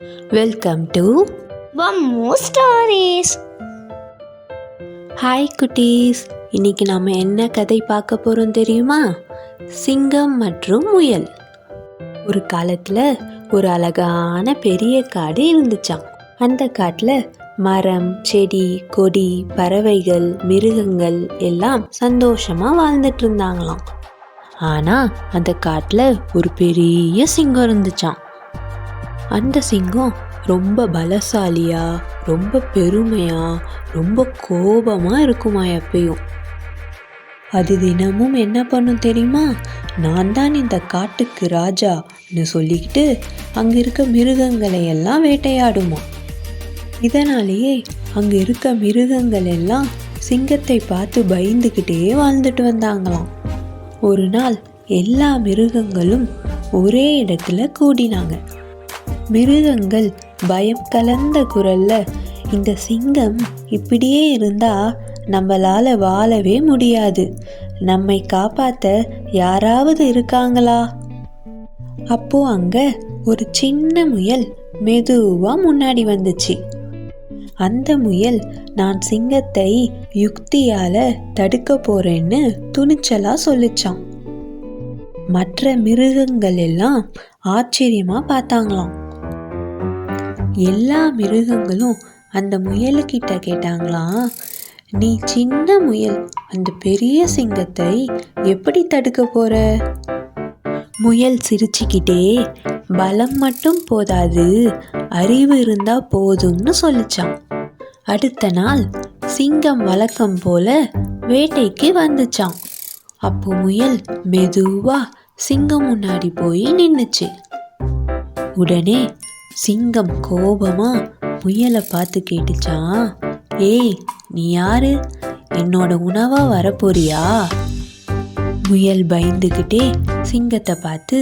Welcome to வம்மு stories. Hi குட்டீஸ், இன்னைக்கு நாம் என்ன கதை பார்க்க போகிறோம் தெரியுமா? சிங்கம் மற்றும் முயல். ஒரு காலத்தில் ஒரு அழகான பெரிய காடு இருந்துச்சாம். அந்த காட்டில் மரம், செடி, கொடி, பறவைகள், மிருகங்கள் எல்லாம் சந்தோஷமாக வாழ்ந்துட்டு இருந்தாங்களாம். ஆனால் அந்த காட்டில் ஒரு பெரிய சிங்கம் இருந்துச்சாம். அந்த சிங்கம் ரொம்ப பலசாலியா, ரொம்ப பெருமையா, ரொம்ப கோபமாக இருக்குமா எப்பயும். அது தினமும் என்ன பண்ணும் தெரியுமா? நான் தான் இந்த காட்டுக்கு ராஜான்னு சொல்லிக்கிட்டு அங்கே இருக்க மிருகங்களை எல்லாம் வேட்டையாடுமா. இதனாலேயே அங்கே இருக்க மிருகங்கள் எல்லாம் சிங்கத்தை பார்த்து பயந்துக்கிட்டே வாழ்ந்துட்டு வந்தாங்களாம். ஒரு நாள் எல்லா மிருகங்களும் ஒரே இடத்துல கூடினாங்க. மிருகங்கள் பயம் கலந்த குரல்ல, இந்த சிங்கம் இப்படியே இருந்தா நம்மளால வாழவே முடியாது, நம்மை காப்பாத்த யாராவது இருக்காங்களா? அப்போ அங்க ஒரு சின்ன முயல் மெதுவா முன்னாடி வந்துச்சு. அந்த முயல், நான் சிங்கத்தை யுக்தியால தடுக்க போறேன்னு துணிச்சலா சொல்லிச்சான். மற்ற மிருகங்கள் எல்லாம் ஆச்சரியமா பார்த்தாங்களாம். எல்லா மிருகங்களும் அந்த முயலுக்கிட்ட கேட்டாங்களாம், நீ சின்ன முயல், அந்த பெரிய சிங்கத்தை எப்படி தடுக்க போற? முயல் சிரிச்சுக்கிட்டே, பலம் மட்டும் போதாது, அறிவு இருந்தா போதும்னு சொல்லிச்சான். அடுத்த நாள் சிங்கம் வழக்கம் போல வேட்டைக்கு வந்துச்சான். அப்போ முயல் மெதுவா சிங்கம் முன்னாடி போய் நின்னுச்சு. உடனே சிங்கம் கோபமா முயலை பார்த்து கேட்டுச்சான், ஏய், நீ யாரு? என்னோட உணவா வரப்போறியா? முயல் பயந்துக்கிட்டே சிங்கத்தை பார்த்து,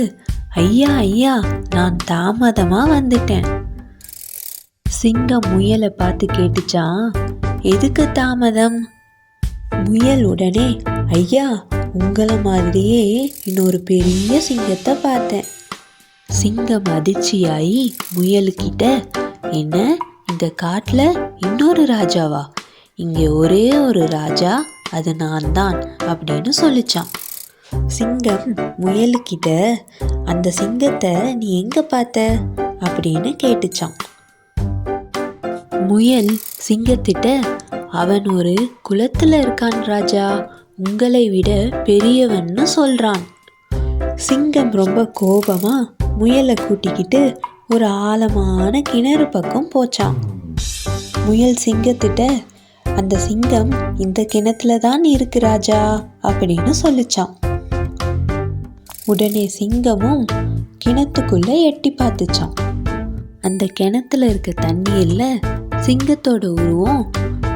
ஐயா ஐயா, நான் தாமதமா வந்துட்டேன். சிங்கம் முயலை பார்த்து கேட்டுச்சான், எதுக்கு தாமதம்? முயல் உடனே, ஐயா, உங்களை மாதிரியே இன்னொரு பெரிய சிங்கத்தை பார்த்தேன். சிங்கம் அதிர்ச்சியாயி முயலுக்கிட்ட, என்ன, இந்த காட்டில் இன்னொரு ராஜாவா? இங்கே ஒரே ஒரு ராஜா, அது நான் தான் அப்படின்னு சொல்லிச்சான். சிங்கம் முயலுக்கிட்ட, அந்த சிங்கத்தை நீ எங்க பார்த்த அப்படின்னு கேட்டுச்சான். முயல் சிங்கத்திட்ட, அவன் ஒரு குளத்துல இருக்கான் ராஜா, உங்களை விட பெரியவன்னு சொல்றான். சிங்கம் ரொம்ப கோபமா முயலை கூட்டிக்கிட்டு ஒரு ஆழமான கிணறு பக்கம் போச்சான். முயல் சிங்கத்திட்ட, அந்த சிங்கம் இந்த கிணத்துல தான் இருக்கு ராஜா அப்படின்னு சொல்லிச்சான். உடனே சிங்கமும் கிணத்துக்குள்ள எட்டி பார்த்துச்சான். அந்த கிணத்துல இருக்க தண்ணீர்ல சிங்கத்தோட உருவம்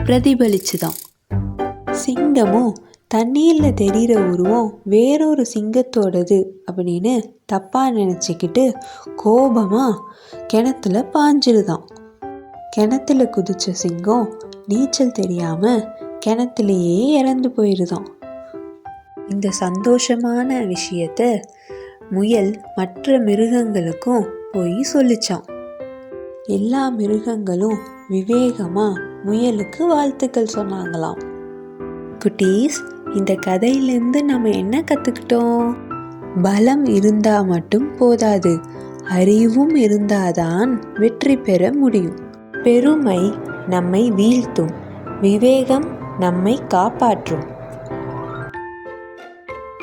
பிரதிபலிச்சுதான். சிங்கமும் தண்ணீர்ல தெரிகிற உருவம் வேறொரு சிங்கத்தோடது அப்படின்னு தப்பா நினைச்சுக்கிட்டு கோபமா கிணத்துல பாஞ்சிருதான். கிணத்துல குதிச்ச சிங்கம் நீச்சல் தெரியாம கிணத்துலயே இறந்து போயிருதான். இந்த சந்தோஷமான விஷயத்த முயல் மற்ற மிருகங்களுக்கும் போய் சொல்லிச்சான். எல்லா மிருகங்களும் விவேகமா முயலுக்கு வாழ்த்துக்கள் சொன்னாங்களாம். குட்டீஸ், இந்த கதையிலேருந்து நம்ம என்ன கற்றுக்கிட்டோம்? பலம் இருந்தா மட்டும் போதாது, அறிவும் இருந்தாதான் வெற்றி பெற முடியும். பெருமை நம்மை வீழ்த்தும், விவேகம் நம்மை காப்பாற்றும்.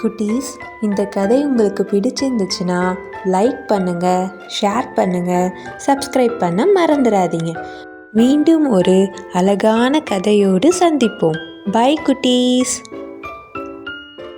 குட்டீஸ், இந்த கதை உங்களுக்கு பிடிச்சிருந்துச்சுன்னா லைக் பண்ணுங்க, ஷேர் பண்ணுங்க, சப்ஸ்கிரைப் பண்ண மறந்துடாதீங்க. மீண்டும் ஒரு அழகான கதையோடு சந்திப்போம். Bye, cuties.